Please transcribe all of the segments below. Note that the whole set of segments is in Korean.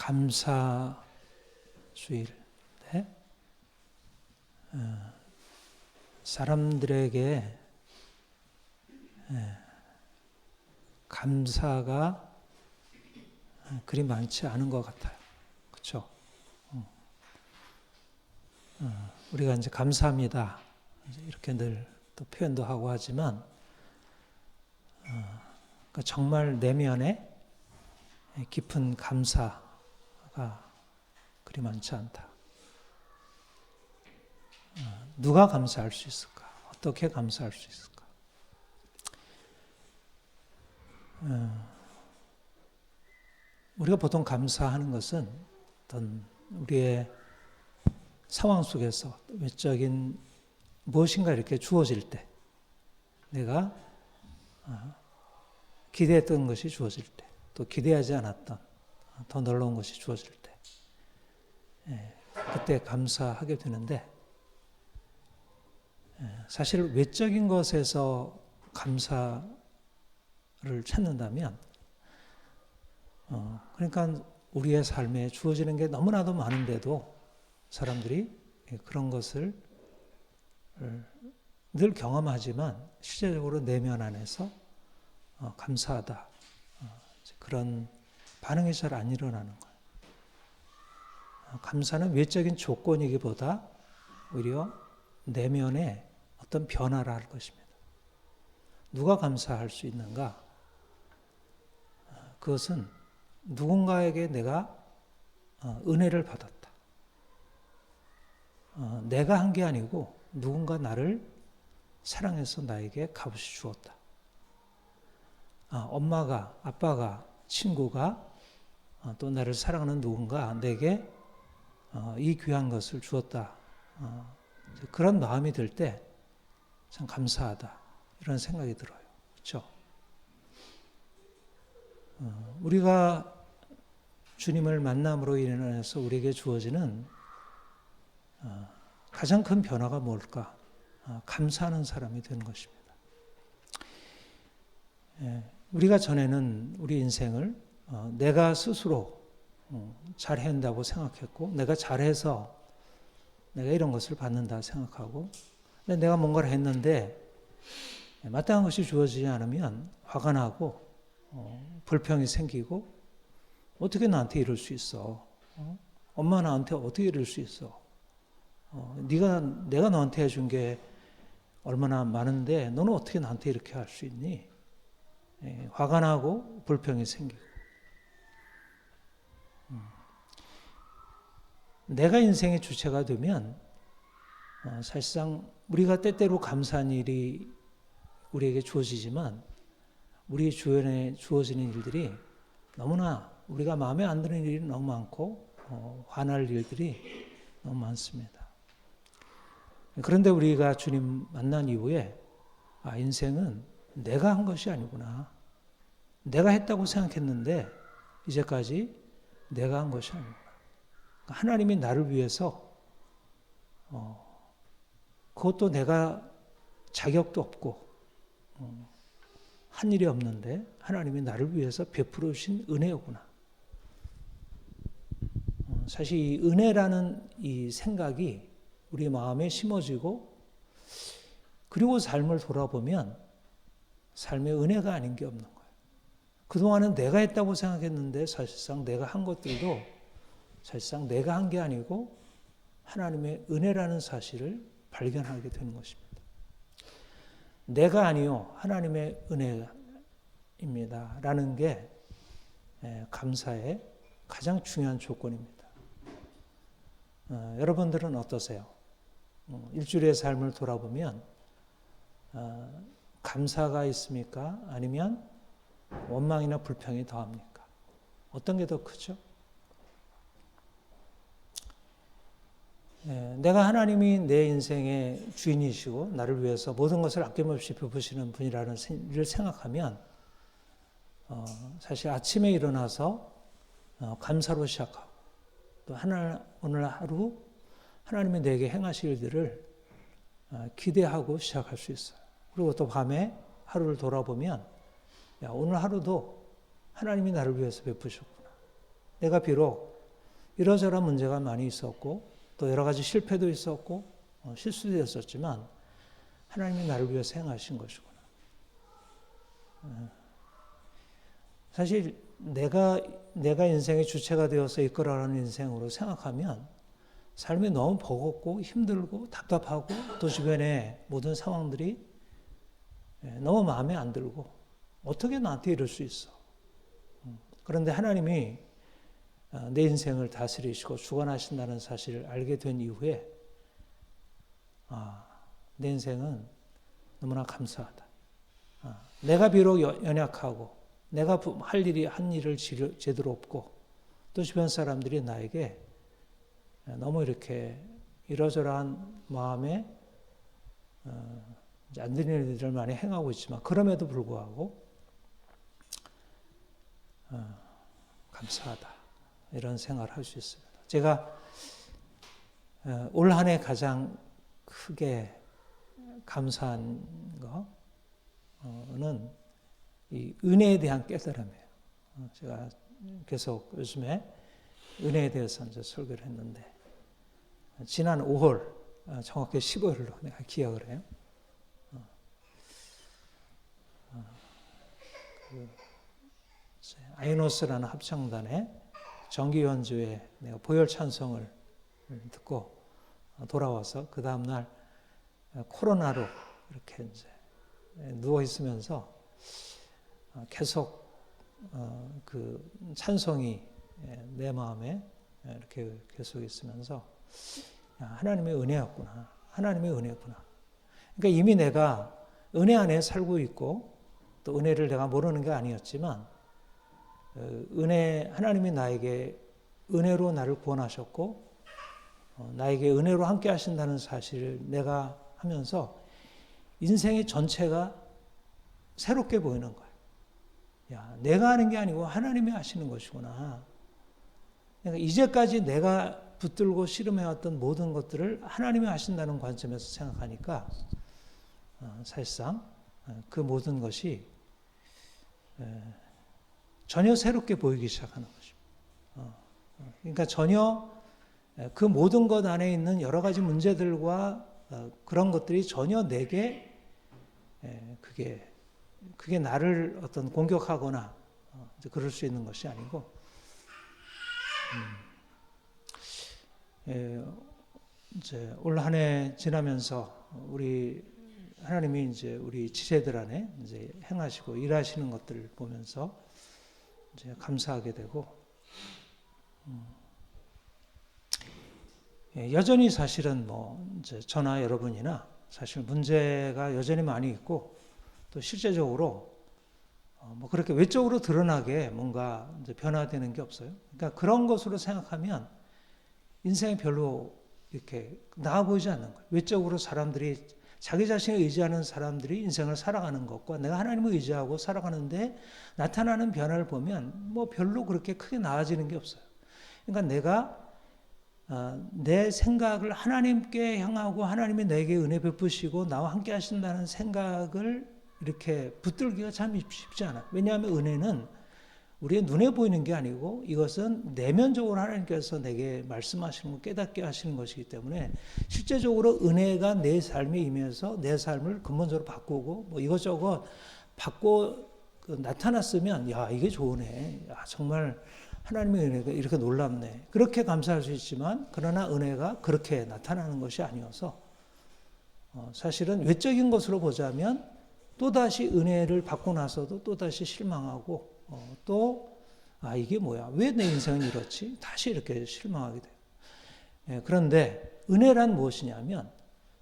감사주일인데 사람들에게 감사가 그리 많지 않은 것 같아요. 그렇죠? 우리가 이제 감사합니다 이렇게 늘 또 표현도 하고 하지만 그러니까 정말 내면에 깊은 감사가 그리 많지 않다. 누가 감사할 수 있을까? 어떻게 감사할 수 있을까? 우리가 보통 감사하는 것은 어떤 우리의 상황 속에서 외적인 무엇인가 이렇게 주어질 때, 내가 기대했던 것이 주어질 때, 또 기대하지 않았던 더 놀라운 것이 주어질 때, 그때 감사하게 되는데, 사실 외적인 것에서 감사를 찾는다면, 그러니까 우리의 삶에 주어지는 게 너무나도 많은데도 사람들이 그런 것을 늘 경험하지만 실제적으로 내면 안에서 감사하다, 그런 반응이 잘 안 일어나는 거예요. 감사는 외적인 조건이기보다 오히려 내면의 어떤 변화라 할 것입니다. 누가 감사할 수 있는가? 그것은 누군가에게 내가 은혜를 받았다. 내가 한 게 아니고 누군가 나를 사랑해서 나에게 값없이 주었다. 엄마가, 아빠가, 친구가, 또 나를 사랑하는 누군가 내게 이 귀한 것을 주었다. 그런 마음이 들 때 참 감사하다, 이런 생각이 들어요. 그렇죠? 우리가 주님을 만남으로 인해서 우리에게 주어지는 가장 큰 변화가 뭘까? 감사하는 사람이 되는 것입니다. 우리가 전에는 우리 인생을 내가 스스로 잘해야 한다고 생각했고, 내가 잘해서 내가 이런 것을 받는다 생각하고, 근데 내가 뭔가를 했는데 마땅한 것이 주어지지 않으면 화가 나고 불평이 생기고, 어떻게 나한테 이럴 수 있어? 엄마 나한테 어떻게 이럴 수 있어? 내가 너한테 해준 게 얼마나 많은데 너는 어떻게 나한테 이렇게 할 수 있니? 화가 나고 불평이 생기고. 내가 인생의 주체가 되면 사실상 우리가 때때로 감사한 일이 우리에게 주어지지만 우리 주변에 주어지는 일들이 너무나 우리가 마음에 안 드는 일이 너무 많고 화날 일들이 너무 많습니다. 그런데 우리가 주님 만난 이후에 인생은 내가 한 것이 아니구나. 내가 했다고 생각했는데 이제까지 내가 한 것이 아니구나. 하나님이 나를 위해서 그것도 내가 자격도 없고 한 일이 없는데 하나님이 나를 위해서 베풀어 주신 은혜였구나. 사실 이 은혜라는 이 생각이 우리 마음에 심어지고, 그리고 삶을 돌아보면 삶의 은혜가 아닌 게 없는 거예요. 그동안은 내가 했다고 생각했는데 사실상 내가 한 것들도 사실상 내가 한 게 아니고 하나님의 은혜라는 사실을 발견하게 되는 것입니다. 내가 아니요 하나님의 은혜입니다 라는 게 감사의 가장 중요한 조건입니다. 여러분들은 어떠세요? 일주일의 삶을 돌아보면 감사가 있습니까? 아니면 원망이나 불평이 더합니까? 어떤 게 더 크죠? 내가 하나님이 내 인생의 주인이시고 나를 위해서 모든 것을 아낌없이 베푸시는 분이라는 일을 생각하면 사실 아침에 일어나서 감사로 시작하고, 또 오늘 하루 하나님이 내게 행하실 일들을 기대하고 시작할 수 있어요. 그리고 또 밤에 하루를 돌아보면 오늘 하루도 하나님이 나를 위해서 베푸셨구나. 내가 비록 이러저러한 문제가 많이 있었고 또 여러 가지 실패도 있었고 실수도 있었지만 하나님이 나를 위해서 행하신 것이구나. 사실 내가 인생의 주체가 되어서 이끌어가는 인생으로 생각하면 삶이 너무 버겁고 힘들고 답답하고 또 주변의 모든 상황들이 너무 마음에 안 들고 어떻게 나한테 이럴 수 있어. 그런데 하나님이 내 인생을 다스리시고 주관하신다는 사실을 알게 된 이후에 내 인생은 너무나 감사하다. 내가 비록 연약하고 내가 한 일을 제대로 없고 또 주변 사람들이 나에게 너무 이렇게 이러저러한 마음에 안 되는 일들을 많이 행하고 있지만 그럼에도 불구하고 감사하다 이런 생각을 할 수 있습니다. 제가 올 한 해 가장 크게 감사한 거는 이 은혜에 대한 깨달음이에요. 제가 계속 요즘에 은혜에 대해서 이제 설교를 했는데 지난 5월 정확히 15일로 내가 기억을 해요. 아이노스라는 합창단의 정기 연주에 내가 보혈 찬송을 듣고 돌아와서 그 다음 날 코로나로 이렇게 이제 누워 있으면서 계속 그 찬송이 내 마음에 이렇게 계속 있으면서 하나님의 은혜였구나. 하나님의 은혜구나. 그러니까 이미 내가 은혜 안에 살고 있고 또 은혜를 내가 모르는 게 아니었지만 하나님이 나에게 은혜로 나를 구원하셨고 나에게 은혜로 함께 하신다는 사실을 내가 하면서 인생의 전체가 새롭게 보이는 거예요. 야, 내가 하는 게 아니고 하나님이 하시는 것이구나. 그러니까 이제까지 내가 붙들고 씨름해왔던 모든 것들을 하나님이 하신다는 관점에서 생각하니까 사실상 그 모든 것이 전혀 새롭게 보이기 시작하는 것입니다. 그러니까 전혀 그 모든 것 안에 있는 여러 가지 문제들과 그런 것들이 전혀 내게 그게 나를 어떤 공격하거나 그럴 수 있는 것이 아니고 이제 올 한 해 지나면서 하나님이 이제 우리 지체들 안에 이제 행하시고 일하시는 것들을 보면서 이제 감사하게 되고 여전히 사실은 이제 저나 여러분이나 사실 문제가 여전히 많이 있고 또 실제적으로 그렇게 외적으로 드러나게 뭔가 이제 변화되는 게 없어요. 그러니까 그런 것으로 생각하면 인생이 별로 이렇게 나아 보이지 않는 거예요. 외적으로 사람들이 자기 자신을 의지하는 사람들이 인생을 살아가는 것과 내가 하나님을 의지하고 살아가는데 나타나는 변화를 보면 별로 그렇게 크게 나아지는 게 없어요. 그러니까 내가 내 생각을 하나님께 향하고 하나님이 내게 은혜 베푸시고 나와 함께 하신다는 생각을 이렇게 붙들기가 참 쉽지 않아요. 왜냐하면 은혜는 우리의 눈에 보이는 게 아니고 이것은 내면적으로 하나님께서 내게 말씀하시는 거 깨닫게 하시는 것이기 때문에 실제적으로 은혜가 내 삶에 임해서 내 삶을 근본적으로 바꾸고 이것저것 나타났으면 야 이게 좋으네. 야, 정말 하나님의 은혜가 이렇게 놀랍네. 그렇게 감사할 수 있지만 그러나 은혜가 그렇게 나타나는 것이 아니어서 사실은 외적인 것으로 보자면 또다시 은혜를 받고 나서도 또다시 실망하고 이게 뭐야? 왜 내 인생은 이렇지? 다시 이렇게 실망하게 돼요. 그런데 은혜란 무엇이냐면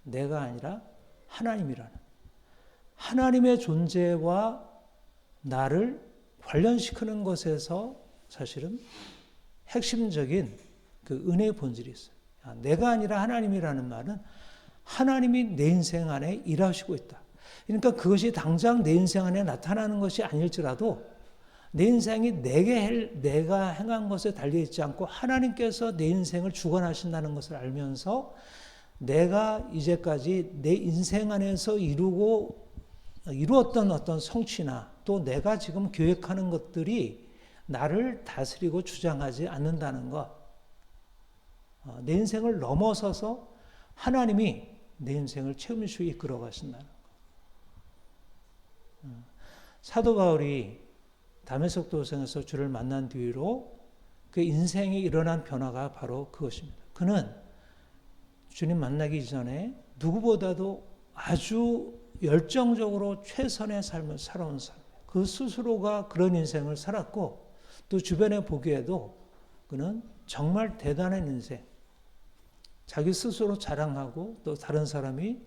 내가 아니라 하나님이라는 하나님의 존재와 나를 관련시키는 것에서 사실은 핵심적인 그 은혜의 본질이 있어요. 내가 아니라 하나님이라는 말은 하나님이 내 인생 안에 일하시고 있다. 그러니까 그것이 당장 내 인생 안에 나타나는 것이 아닐지라도 내 인생이 내가 행한 것에 달려있지 않고 하나님께서 내 인생을 주관하신다는 것을 알면서 내가 이제까지 내 인생 안에서 이루었던 어떤 성취나 또 내가 지금 계획하는 것들이 나를 다스리고 주장하지 않는다는 것. 내 인생을 넘어서서 하나님이 내 인생을 체험주에 이끌어 가신다는 거. 사도 바울이 다메섹 도성에서 주를 만난 뒤로 그 인생에 일어난 변화가 바로 그것입니다. 그는 주님 만나기 전에 누구보다도 아주 열정적으로 최선의 삶을 살아온 사람. 그 스스로가 그런 인생을 살았고 또 주변에 보기에도 그는 정말 대단한 인생, 자기 스스로 자랑하고 또 다른 사람이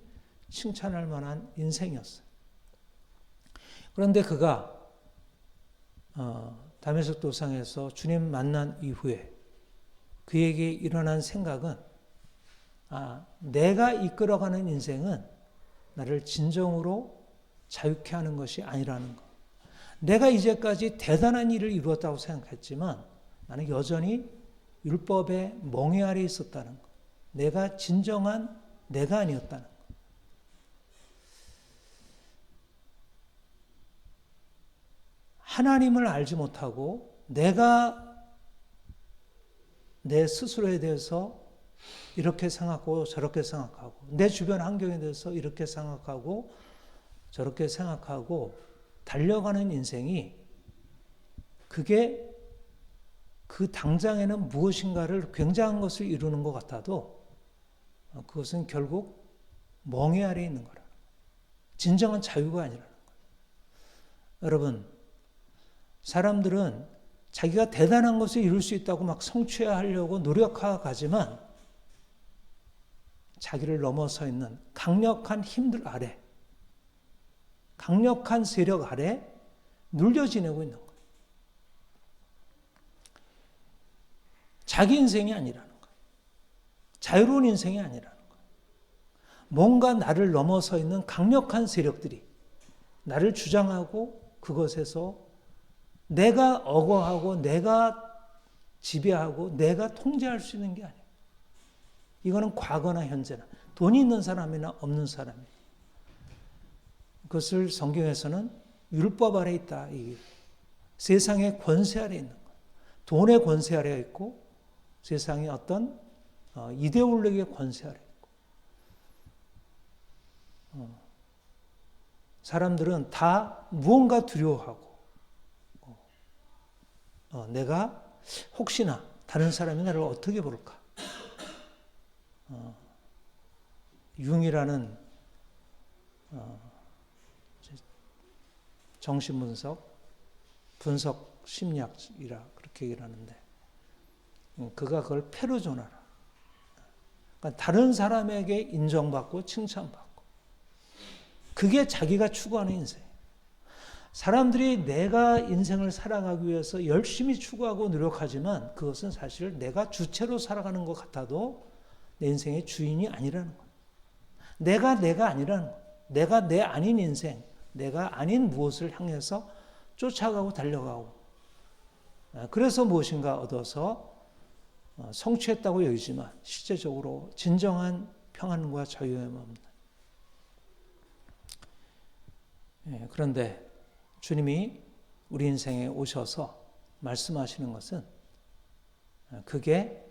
칭찬할 만한 인생이었어요. 그런데 그가 다메섹 도상에서 주님 만난 이후에 그에게 일어난 생각은 내가 이끌어가는 인생은 나를 진정으로 자유케 하는 것이 아니라는 것. 내가 이제까지 대단한 일을 이루었다고 생각했지만 나는 여전히 율법의 멍에 아래 있었다는 것. 내가 진정한 내가 아니었다는 것. 하나님을 알지 못하고 내가 내 스스로에 대해서 이렇게 생각하고 저렇게 생각하고 내 주변 환경에 대해서 이렇게 생각하고 저렇게 생각하고 달려가는 인생이 그게 그 당장에는 무엇인가를 굉장한 것을 이루는 것 같아도 그것은 결국 멍에 아래 있는 거라. 진정한 자유가 아니라는 거예요. 여러분, 사람들은 자기가 대단한 것을 이룰 수 있다고 막 성취하려고 노력하지만 자기를 넘어서 있는 강력한 힘들 아래, 강력한 세력 아래 눌려 지내고 있는 거예요. 자기 인생이 아니라는 거예요. 자유로운 인생이 아니라는 거예요. 뭔가 나를 넘어서 있는 강력한 세력들이 나를 주장하고 그것에서 내가 억어하고 내가 지배하고 내가 통제할 수 있는 게 아니에요. 이거는 과거나 현재나 돈이 있는 사람이나 없는 사람이에요. 그것을 성경에서는 율법 아래 있다. 세상의 권세 아래 있는 것. 돈의 권세 아래 있고 세상의 어떤 이데올로기의 권세 아래 있고 사람들은 다 무언가 두려워하고 내가 혹시나 다른 사람이 나를 어떻게 볼까? 융이라는 분석 심리학이라 그렇게 얘기를 하는데 그가 그걸 페르소나라. 그러니까 다른 사람에게 인정받고 칭찬받고 그게 자기가 추구하는 인생. 사람들이 내가 인생을 살아가기 위해서 열심히 추구하고 노력하지만 그것은 사실 내가 주체로 살아가는 것 같아도 내 인생의 주인이 아니라는 거예요. 내가 아니라는 거예요. 내가 내 아닌 인생, 내가 아닌 무엇을 향해서 쫓아가고 달려가고 그래서 무엇인가 얻어서 성취했다고 여기지만 실제적으로 진정한 평안과 자유에 멈는다. 그런데 주님이 우리 인생에 오셔서 말씀하시는 것은 그게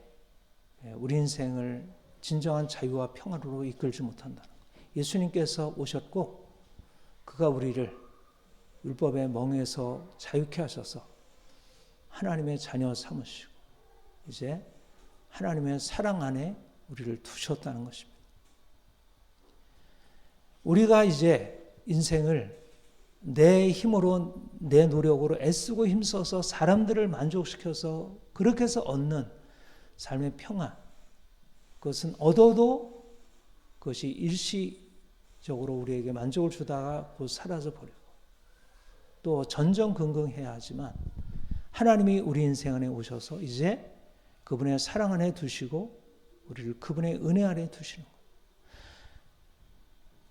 우리 인생을 진정한 자유와 평화로 이끌지 못한다는 거예요. 예수님께서 오셨고 그가 우리를 율법의 멍에서 자유케 하셔서 하나님의 자녀 삼으시고 이제 하나님의 사랑 안에 우리를 두셨다는 것입니다. 우리가 이제 인생을 내 힘으로 내 노력으로 애쓰고 힘써서 사람들을 만족시켜서 그렇게 해서 얻는 삶의 평안 그것은 얻어도 그것이 일시적으로 우리에게 만족을 주다가 곧 사라져 버리고 또 전전긍긍해야 하지만 하나님이 우리 인생 안에 오셔서 이제 그분의 사랑 안에 두시고 우리를 그분의 은혜 안에 두시는 거예요.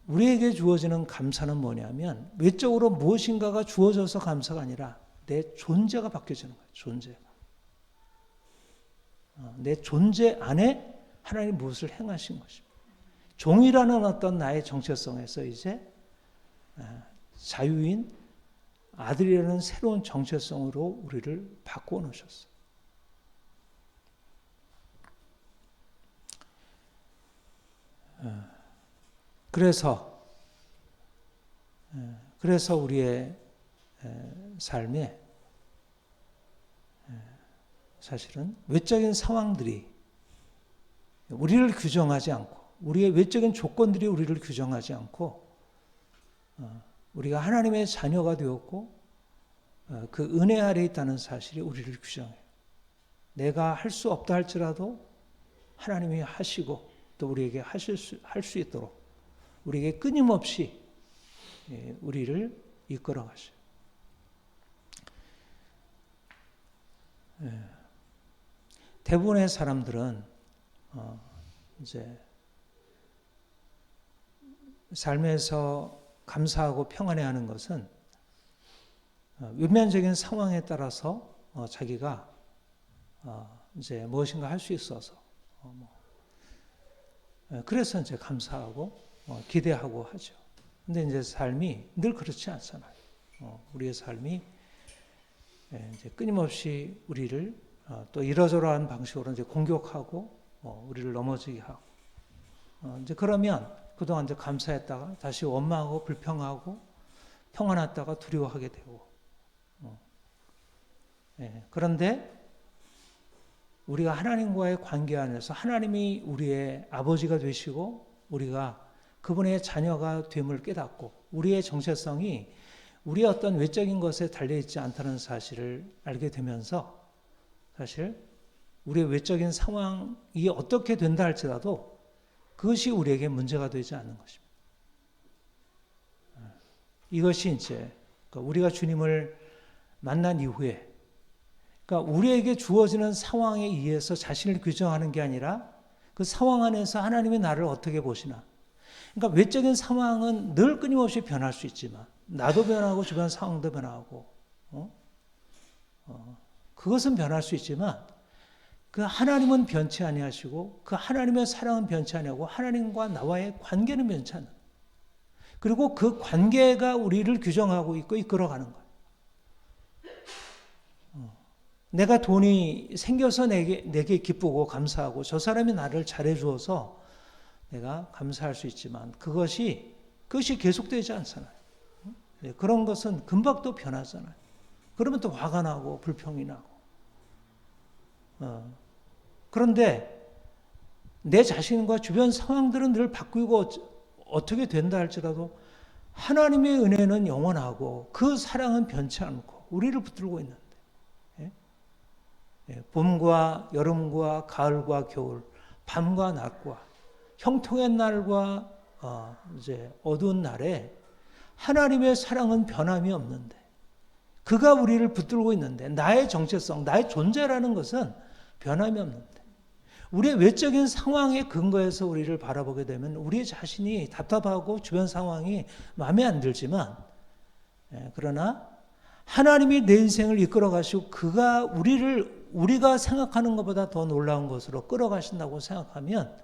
우리에게 주어지는 감사는 뭐냐면 외적으로 무엇인가가 주어져서 감사가 아니라 내 존재가 바뀌어지는 거예요. 존재가. 내 존재 안에 하나님이 무엇을 행하신 것입니다. 종이라는 어떤 나의 정체성에서 이제 자유인 아들이라는 새로운 정체성으로 우리를 바꾸어 놓으셨어요. 그래서 우리의 삶에 사실은 외적인 상황들이 우리를 규정하지 않고, 우리의 외적인 조건들이 우리를 규정하지 않고, 우리가 하나님의 자녀가 되었고 그 은혜 아래 있다는 사실이 우리를 규정해요. 내가 할 수 없다 할지라도 하나님이 하시고 또 우리에게 할 수 있도록 우리에게 끊임없이 우리를 이끌어 가셔요. 대부분의 사람들은 이제 삶에서 감사하고 평안해하는 것은 외면적인 상황에 따라서 자기가 이제 무엇인가 할 수 있어서 그래서 이제 감사하고 기대하고 하죠. 근데 이제 삶이 늘 그렇지 않잖아요. 우리의 삶이 이제 끊임없이 우리를 또 이러저러한 방식으로 이제 공격하고 우리를 넘어지게 하고 이제 그러면 그동안 이제 감사했다가 다시 원망하고 불평하고 평안했다가 두려워하게 되고 그런데 우리가 하나님과의 관계 안에서 하나님이 우리의 아버지가 되시고 우리가 그분의 자녀가 됨을 깨닫고 우리의 정체성이 우리의 어떤 외적인 것에 달려있지 않다는 사실을 알게 되면서 사실 우리의 외적인 상황이 어떻게 된다 할지라도 그것이 우리에게 문제가 되지 않는 것입니다. 이것이 이제 우리가 주님을 만난 이후에 그러니까 우리에게 주어지는 상황에 의해서 자신을 규정하는 게 아니라 그 상황 안에서 하나님이 나를 어떻게 보시나. 그러니까 외적인 상황은 늘 끊임없이 변할 수 있지만 나도 변하고 주변 상황도 변하고 그것은 변할 수 있지만 그 하나님은 변치 아니하시고 그 하나님의 사랑은 변치 아니하고 하나님과 나와의 관계는 변치 않는 그리고 그 관계가 우리를 규정하고 있고 이끌어가는 거예요. 내가 돈이 생겨서 내게 기쁘고 감사하고 저 사람이 나를 잘해주어서 내가 감사할 수 있지만 그것이 계속되지 않잖아요. 그런 것은 금방 또 변하잖아요. 그러면 또 화가 나고 불평이 나고. 그런데 내 자신과 주변 상황들은 늘 바뀌고 어떻게 된다 할지라도 하나님의 은혜는 영원하고 그 사랑은 변치 않고 우리를 붙들고 있는데 봄과 여름과 가을과 겨울, 밤과 낮과 형통의 날과 이제 어두운 날에 하나님의 사랑은 변함이 없는데 그가 우리를 붙들고 있는데 나의 정체성, 나의 존재라는 것은 변함이 없는데 우리의 외적인 상황에 근거해서 우리를 바라보게 되면 우리 자신이 답답하고 주변 상황이 마음에 안 들지만 그러나 하나님이 내 인생을 이끌어 가시고 그가 우리가 생각하는 것보다 더 놀라운 것으로 끌어가신다고 생각하면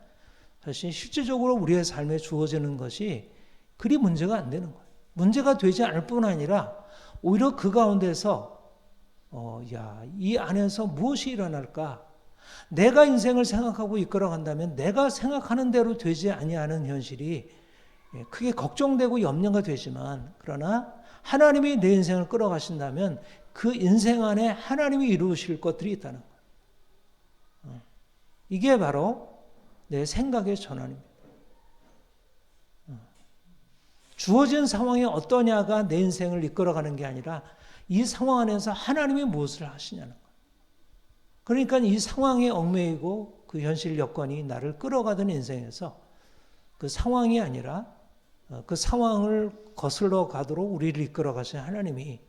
사실 실질적으로 우리의 삶에 주어지는 것이 그리 문제가 안 되는 거예요. 문제가 되지 않을 뿐 아니라 오히려 그 가운데서 이 안에서 무엇이 일어날까? 내가 인생을 생각하고 이끌어간다면 내가 생각하는 대로 되지 아니하는 현실이 크게 걱정되고 염려가 되지만 그러나 하나님이 내 인생을 끌어가신다면 그 인생 안에 하나님이 이루실 것들이 있다는 거예요. 이게 바로 내 생각의 전환입니다. 주어진 상황이 어떠냐가 내 인생을 이끌어가는 게 아니라 이 상황 안에서 하나님이 무엇을 하시냐는 거예요. 그러니까 이 상황에 얽매이고 그 현실 여건이 나를 끌어가던 인생에서 그 상황이 아니라 그 상황을 거슬러 가도록 우리를 이끌어 가신 하나님이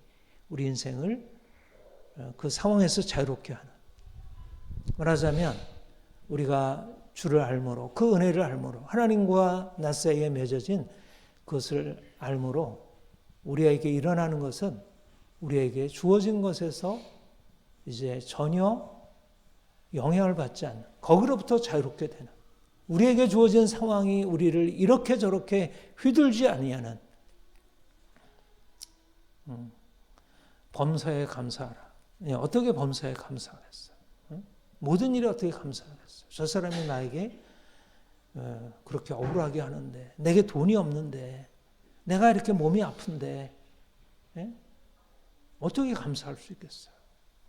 우리 인생을 그 상황에서 자유롭게 하는. 말하자면 우리가 주를 알므로 그 은혜를 알므로 하나님과 나 사이에 맺어진 그것을 알므로 우리에게 일어나는 것은 우리에게 주어진 것에서 이제 전혀 영향을 받지 않는 거기로부터 자유롭게 되는 우리에게 주어진 상황이 우리를 이렇게 저렇게 휘둘지 아니하는 범사에 감사하라. 어떻게 범사에 감사하겠어요? 모든 일에 어떻게 감사하겠어요? 저 사람이 나에게 그렇게 억울하게 하는데, 내게 돈이 없는데, 내가 이렇게 몸이 아픈데, 어떻게 감사할 수 있겠어요?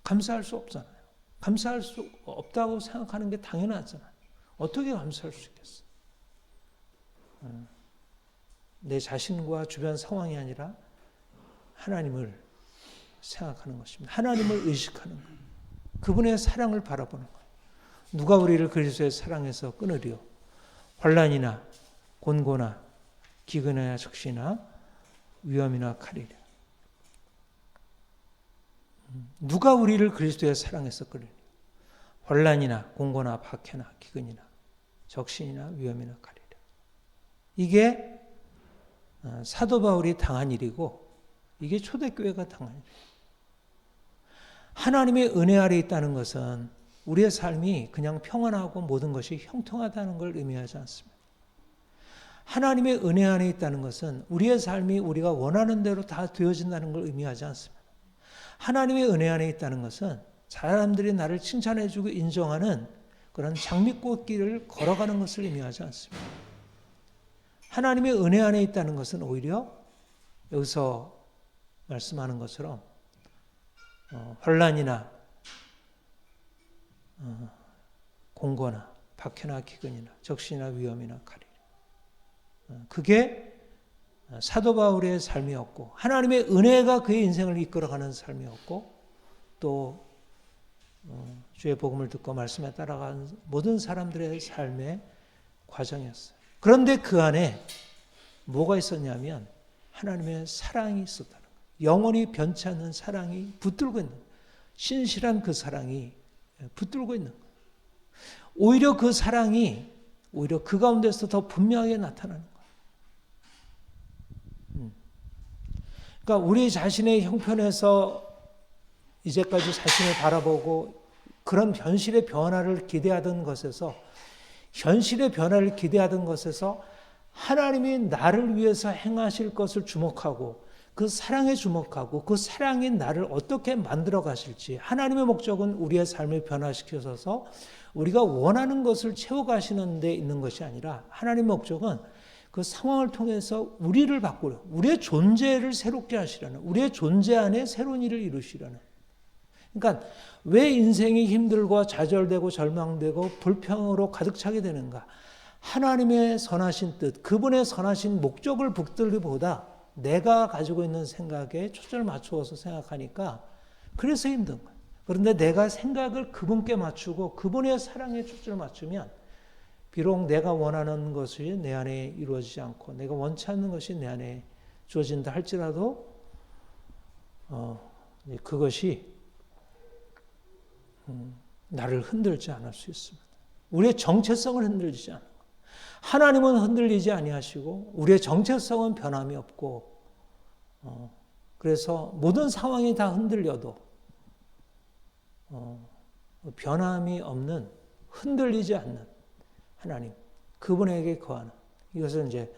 감사할 수 없잖아요. 감사할 수 없다고 생각하는 게 당연하잖아요. 어떻게 감사할 수 있겠어요? 내 자신과 주변 상황이 아니라 하나님을 생각하는 것입니다. 하나님을 의식하는 것. 그분의 사랑을 바라보는 것. 누가 우리를 그리스도의 사랑에서 끊으리요? 환난이나 곤고나 기근이나 적시나 위험이나 칼이라. 누가 우리를 그리스도의 사랑에서 끊으리요? 환난이나 곤고나 박해나 기근이나 적신이나 위험이나 칼이라. 이게 사도 바울이 당한 일이고, 이게 초대교회가 당한 일이에요. 하나님의 은혜 아래 있다는 것은 우리의 삶이 그냥 평안하고 모든 것이 형통하다는 걸 의미하지 않습니다. 하나님의 은혜 안에 있다는 것은 우리의 삶이 우리가 원하는 대로 다 되어진다는 걸 의미하지 않습니다. 하나님의 은혜 안에 있다는 것은 사람들이 나를 칭찬해주고 인정하는 그런 장미꽃길을 걸어가는 것을 의미하지 않습니다. 하나님의 은혜 안에 있다는 것은 오히려 여기서 말씀하는 것처럼 환난이나 공고나 박해나 기근이나 적신이나 위험이나 칼이라. 그게 사도 바울의 삶이었고, 하나님의 은혜가 그의 인생을 이끌어가는 삶이었고, 또 주의 복음을 듣고 말씀에 따라간 모든 사람들의 삶의 과정이었어요. 그런데 그 안에 뭐가 있었냐면 하나님의 사랑이 있었다는 거예요. 영원히 변치 않는 사랑이 붙들고 있는 거예요. 신실한 그 사랑이 붙들고 있는 거예요. 오히려 그 사랑이 오히려 그 가운데서 더 분명하게 나타나는 거예요. 그러니까 우리 자신의 형편에서 이제까지 자신을 바라보고 그런 현실의 변화를 기대하던 것에서, 현실의 변화를 기대하던 것에서 하나님이 나를 위해서 행하실 것을 주목하고 그 사랑에 주목하고 그 사랑이 나를 어떻게 만들어 가실지, 하나님의 목적은 우리의 삶을 변화시켜서 우리가 원하는 것을 채워가시는 데 있는 것이 아니라, 하나님의 목적은 그 상황을 통해서 우리를 바꾸려, 우리의 존재를 새롭게 하시려는, 우리의 존재 안에 새로운 일을 이루시려는. 그러니까 왜 인생이 힘들고 좌절되고 절망되고 불평으로 가득 차게 되는가? 하나님의 선하신 뜻, 그분의 선하신 목적을 붙들기보다 내가 가지고 있는 생각에 초점을 맞추어서 생각하니까 그래서 힘든 거예요. 그런데 내가 생각을 그분께 맞추고 그분의 사랑에 초점을 맞추면 비록 내가 원하는 것이 내 안에 이루어지지 않고 내가 원치 않는 것이 내 안에 주어진다 할지라도 그것이 나를 흔들지 않을 수 있습니다. 우리의 정체성을 흔들리지 않는 것. 하나님은 흔들리지 아니하시고 우리의 정체성은 변함이 없고, 그래서 모든 상황이 다 흔들려도 변함이 없는, 흔들리지 않는 하나님, 그분에게 거하는, 이것은 이제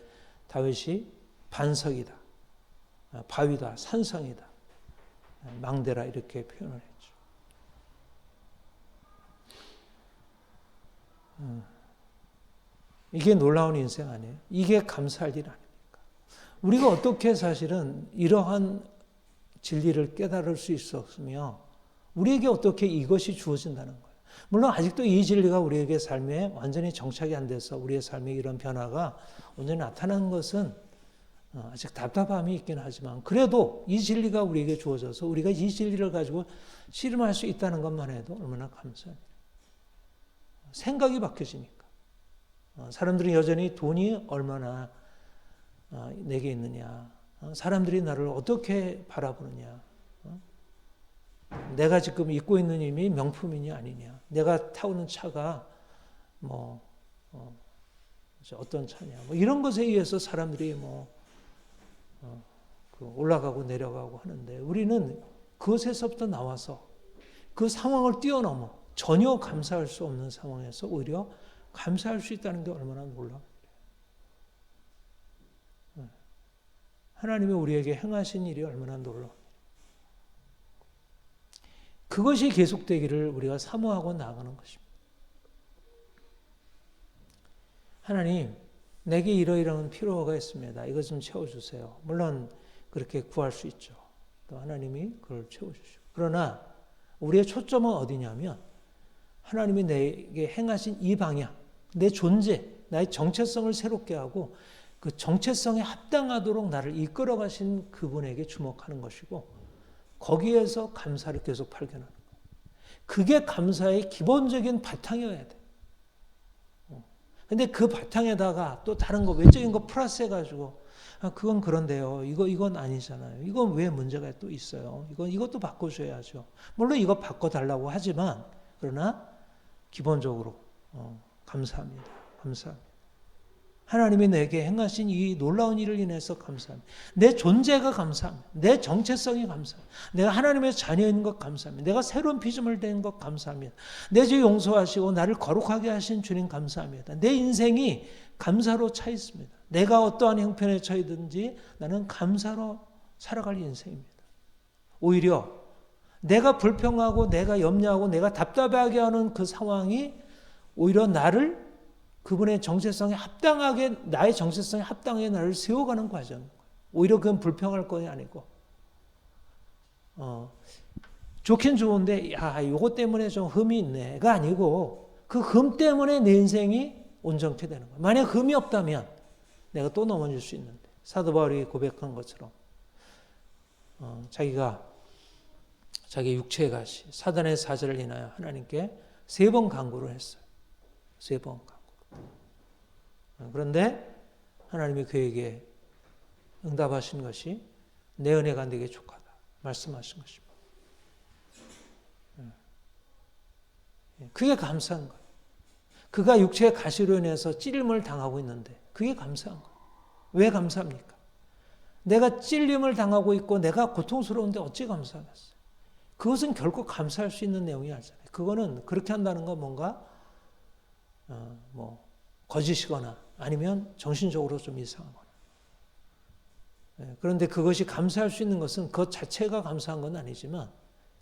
다윗이 반석이다, 바위다, 산성이다, 망대라 이렇게 표현을 했죠. 이게 놀라운 인생 아니에요? 이게 감사할 일 아닙니까? 우리가 어떻게 사실은 이러한 진리를 깨달을 수 있었으며 우리에게 어떻게 이것이 주어진다는 거예요. 물론 아직도 이 진리가 우리에게 삶에 완전히 정착이 안 돼서 우리의 삶에 이런 변화가 온전히 나타나는 것은 아직 답답함이 있긴 하지만, 그래도 이 진리가 우리에게 주어져서 우리가 이 진리를 가지고 씨름할 수 있다는 것만 해도 얼마나 감사합니다. 생각이 바뀌어지니까. 사람들이 여전히 돈이 얼마나 내게 있느냐, 사람들이 나를 어떻게 바라보느냐, 내가 지금 입고 있는 힘이 명품이냐 아니냐, 내가 타고 있는 차가 어떤 차냐, 이런 것에 의해서 사람들이 올라가고 내려가고 하는데, 우리는 그것에서부터 나와서 그 상황을 뛰어넘어 전혀 감사할 수 없는 상황에서 오히려 감사할 수 있다는 게 얼마나 놀라워요. 하나님이 우리에게 행하신 일이 얼마나 놀라워요. 그것이 계속되기를 우리가 사모하고 나아가는 것입니다. 하나님, 내게 이러이러한 필요가 있습니다. 이것 좀 채워주세요. 물론 그렇게 구할 수 있죠. 또 하나님이 그걸 채워주시고. 그러나 우리의 초점은 어디냐면 하나님이 내게 행하신 이 방향, 내 존재, 나의 정체성을 새롭게 하고 그 정체성에 합당하도록 나를 이끌어 가신 그분에게 주목하는 것이고 거기에서 감사를 계속 발견하는 거예요. 그게 감사의 기본적인 바탕이어야 돼. 근데 그 바탕에다가 또 다른 거, 외적인 거 플러스 해가지고, 아, 그건 그런데요. 이건 아니잖아요. 이건 왜 문제가 또 있어요. 이것도 바꿔줘야죠. 물론 이거 바꿔달라고 하지만, 그러나 기본적으로, 감사합니다. 감사합니다. 하나님이 내게 행하신 이 놀라운 일을 인해서 감사합니다. 내 존재가 감사합니다. 내 정체성이 감사합니다. 내가 하나님의 자녀인 것 감사합니다. 내가 새로운 피조물 된 것 감사합니다. 내 죄 용서하시고 나를 거룩하게 하신 주님 감사합니다. 내 인생이 감사로 차 있습니다. 내가 어떠한 형편에 처해든지 나는 감사로 살아갈 인생입니다. 오히려 내가 불평하고 내가 염려하고 내가 답답하게 하는 그 상황이 오히려 나를 그분의 정체성에 합당하게, 나의 정체성에 합당하게 나를 세워가는 과정. 오히려 그건 불평할 건 아니고, 좋긴 좋은데, 야, 요거 때문에 좀 흠이 있네가 아니고, 그 흠 때문에 내 인생이 온전케 되는 거야. 만약 흠이 없다면, 내가 또 넘어질 수 있는데. 사도 바울이 고백한 것처럼, 자기가 자기 육체의 가시, 사단의 사절을 인하여 하나님께 3번 간구를 했어요. 3번 간구. 그런데 하나님이 그에게 응답하신 것이 내 은혜가 네게 족하다 말씀하신 것입니다. 그게 감사한 거예요. 그가 육체의 가시로 인해서 찔림을 당하고 있는데 그게 감사한 거예요. 왜 감사합니까? 내가 찔림을 당하고 있고 내가 고통스러운데 어찌 감사하겠어요? 그것은 결코 감사할 수 있는 내용이 아니잖아요. 그거는 그렇게 한다는 건 뭔가 거짓이거나 아니면 정신적으로 좀 이상하거나. 그런데 그것이 감사할 수 있는 것은 그것 자체가 감사한 건 아니지만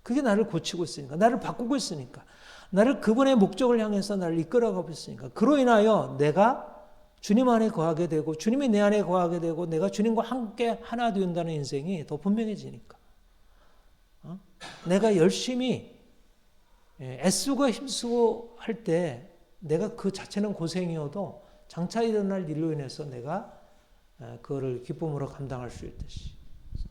그게 나를 고치고 있으니까, 나를 바꾸고 있으니까, 나를 그분의 목적을 향해서 나를 이끌어가고 있으니까 그로 인하여 내가 주님 안에 거하게 되고 주님이 내 안에 거하게 되고 내가 주님과 함께 하나 된다는 인생이 더 분명해지니까. 내가 열심히 애쓰고 힘쓰고 할 때 내가 그 자체는 고생이어도 장차 일어날 일로 인해서 내가 그거를 기쁨으로 감당할 수 있듯이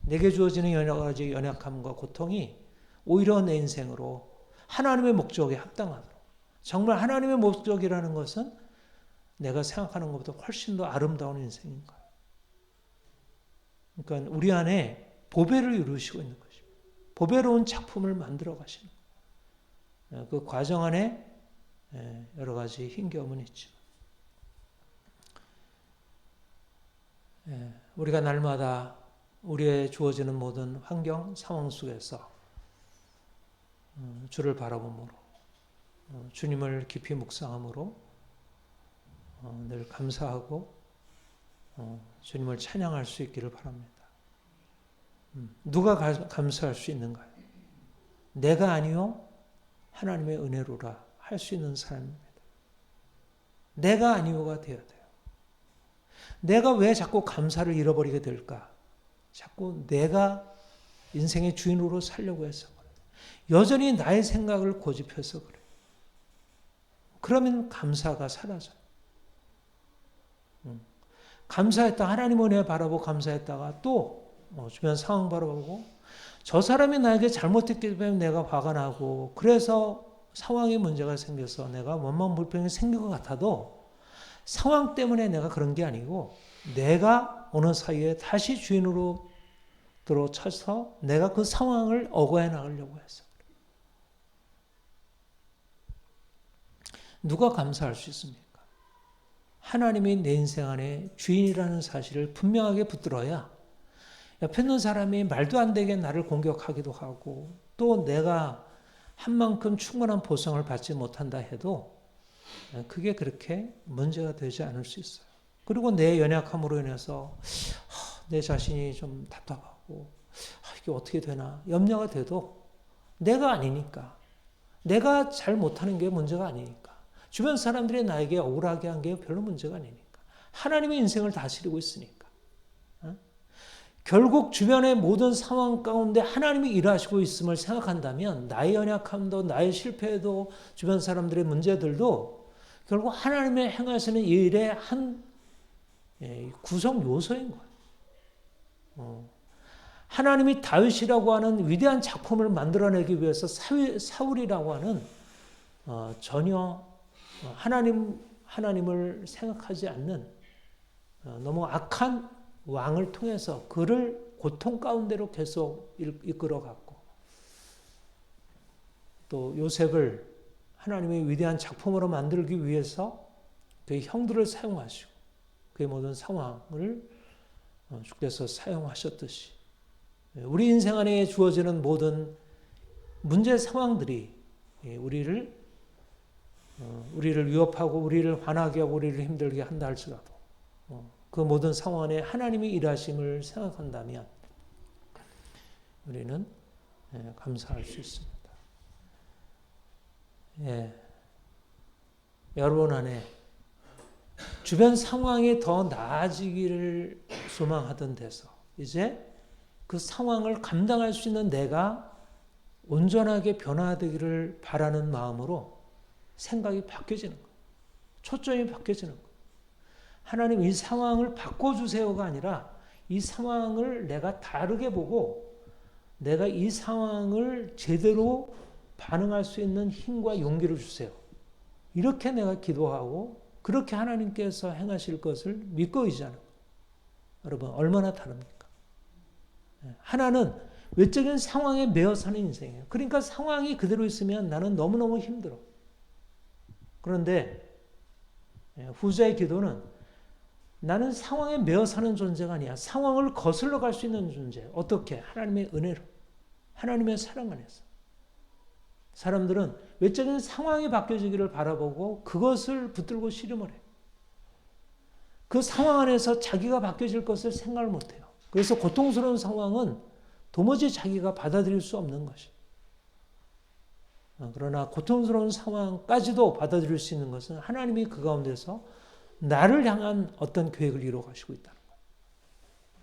내게 주어지는 여러 가지 연약함과 고통이 오히려 내 인생으로 하나님의 목적에 합당하도록, 정말 하나님의 목적이라는 것은 내가 생각하는 것보다 훨씬 더 아름다운 인생인 거예요. 그러니까 우리 안에 보배를 이루시고 있는 것입니다. 보배로운 작품을 만들어 가시는 거예요. 그 과정 안에 여러 가지 힘겨움은 있죠. 우리가 날마다 우리의 주어지는 모든 환경, 상황 속에서 주를 바라봄으로, 주님을 깊이 묵상함으로 늘 감사하고 주님을 찬양할 수 있기를 바랍니다. 누가 감사할 수 있는가요? 내가 아니요 하나님의 은혜로라 할 수 있는 사람입니다. 내가 아니요가 되어야 돼요. 내가 왜 자꾸 감사를 잃어버리게 될까? 자꾸 내가 인생의 주인으로 살려고 해서 그래요. 여전히 나의 생각을 고집해서 그래요. 그러면 감사가 사라져요. 감사했다, 하나님 은혜 바라보고 감사했다가 또 주변 상황 바라보고 저 사람이 나에게 잘못했기 때문에 내가 화가 나고 그래서 상황에 문제가 생겨서 내가 원망 불평이 생긴 것 같아도 상황 때문에 내가 그런 게 아니고 내가 어느 사이에 다시 주인으로 들어차서 내가 그 상황을 억어해 나가려고 해서 누가 감사할 수 있습니까? 하나님이 내 인생 안에 주인이라는 사실을 분명하게 붙들어야 옆에 있는 사람이 말도 안 되게 나를 공격하기도 하고 또 내가 한 만큼 충분한 보상을 받지 못한다 해도 그게 그렇게 문제가 되지 않을 수 있어요. 그리고 내 연약함으로 인해서 내 자신이 좀 답답하고 이게 어떻게 되나 염려가 돼도 내가 아니니까, 내가 잘 못하는 게 문제가 아니니까 주변 사람들이 나에게 억울하게 한 게 별로 문제가 아니니까. 하나님의 인생을 다스리고 있으니까. 결국 주변의 모든 상황 가운데 하나님이 일하시고 있음을 생각한다면 나의 연약함도 나의 실패도 주변 사람들의 문제들도 결국 하나님의 행하시는 일의 한 구성 요소인 거예요. 하나님이 다윗이라고 하는 위대한 작품을 만들어내기 위해서 사울이라고 하는 전혀 하나님을 생각하지 않는 너무 악한 왕을 통해서 그를 고통 가운데로 계속 이끌어갔고, 또 요셉을 하나님의 위대한 작품으로 만들기 위해서 그의 형들을 사용하시고 그의 모든 상황을 주께서 사용하셨듯이 우리 인생 안에 주어지는 모든 문제 상황들이 우리를 위협하고 우리를 화나게 하고 우리를 힘들게 한다 할지라도 그 모든 상황 안에 하나님이 일하심을 생각한다면 우리는 감사할 수 있습니다. 여러분 안에 주변 상황이 더 나아지기를 소망하던 데서 이제 그 상황을 감당할 수 있는 내가 온전하게 변화되기를 바라는 마음으로 생각이 바뀌어지는 거예요. 초점이 바뀌어지는 거예요. 하나님 이 상황을 바꿔주세요가 아니라 이 상황을 내가 다르게 보고 내가 이 상황을 제대로 반응할 수 있는 힘과 용기를 주세요. 이렇게 내가 기도하고 그렇게 하나님께서 행하실 것을 믿고 의지하는 거예요. 여러분 얼마나 다릅니까? 하나는 외적인 상황에 매여 사는 인생이에요. 그러니까 상황이 그대로 있으면 나는 너무너무 힘들어. 그런데 후자의 기도는 나는 상황에 매여 사는 존재가 아니야. 상황을 거슬러 갈 수 있는 존재. 어떻게? 하나님의 은혜로. 하나님의 사랑 안에서. 사람들은 외적인 상황이 바뀌어지기를 바라보고 그것을 붙들고 씨름을 해요. 그 상황 안에서 자기가 바뀌어질 것을 생각을 못해요. 그래서 고통스러운 상황은 도무지 자기가 받아들일 수 없는 것이에요. 그러나 고통스러운 상황까지도 받아들일 수 있는 것은 하나님이 그 가운데서 나를 향한 어떤 계획을 이루어 가시고 있다는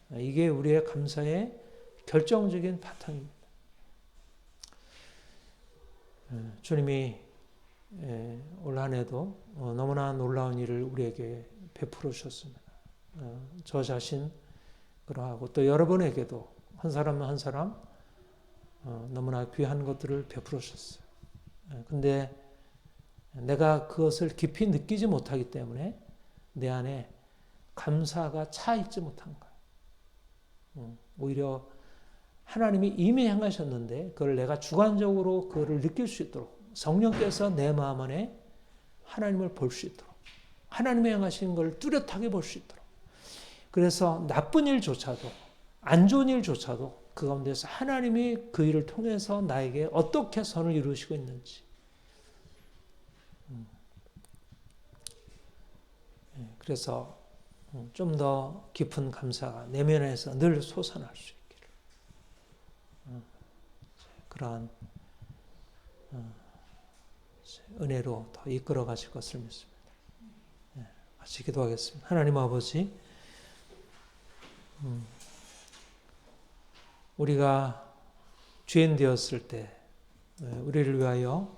거예요. 이게 우리의 감사의 결정적인 바탕입니다. 주님이 올 한 해도 너무나 놀라운 일을 우리에게 베풀어 주셨습니다. 저 자신 그러하고 또 여러분에게도 한 사람 한 사람 너무나 귀한 것들을 베풀어 주셨어요. 근데 내가 그것을 깊이 느끼지 못하기 때문에 내 안에 감사가 차 있지 못한 거예요. 오히려 하나님이 이미 행하셨는데 그걸 내가 주관적으로 그거를 느낄 수 있도록 성령께서 내 마음 안에 하나님을 볼 수 있도록 하나님의 행하신 걸 뚜렷하게 볼 수 있도록 그래서 나쁜 일조차도 안 좋은 일조차도 그 가운데서 하나님이 그 일을 통해서 나에게 어떻게 선을 이루시고 있는지 그래서 좀 더 깊은 감사가 내면에서 늘 솟아날 수 있기를 그러한 은혜로 더 이끌어 가실 것을 믿습니다. 같이 기도하겠습니다. 하나님 아버지, 우리가 죄인 되었을 때 우리를 위하여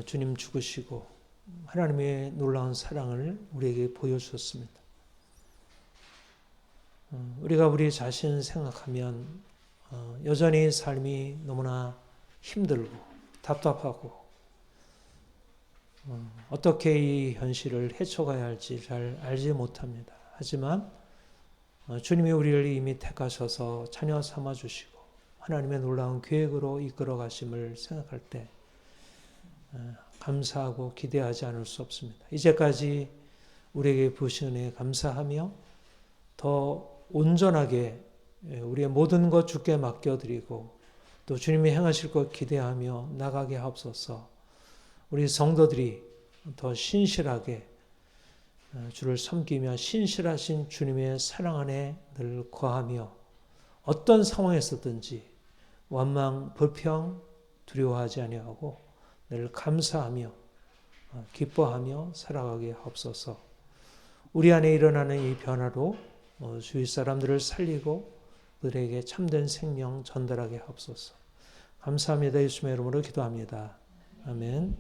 주님 죽으시고 하나님의 놀라운 사랑을 우리에게 보여주셨습니다. 우리가 우리 자신을 생각하면 여전히 삶이 너무나 힘들고 답답하고 어떻게 이 현실을 헤쳐가야 할지 잘 알지 못합니다. 하지만 주님이 우리를 이미 택하셔서 자녀 삼아주시고 하나님의 놀라운 계획으로 이끌어 가심을 생각할 때 감사하고 기대하지 않을 수 없습니다. 이제까지 우리에게 부으신 은혜에 감사하며 더 온전하게 우리의 모든 것 주께 맡겨드리고 또 주님이 행하실 것 기대하며 나가게 하옵소서. 우리 성도들이 더 신실하게 주를 섬기며 신실하신 주님의 사랑 안에 늘 거하며 어떤 상황에서든지 원망, 불평, 두려워하지 아니하고 늘 감사하며 기뻐하며 살아가게 하옵소서. 우리 안에 일어나는 이 변화로 주위 사람들을 살리고 그들에게 참된 생명 전달하게 하옵소서. 감사합니다. 예수님의 이름으로 기도합니다. 아멘.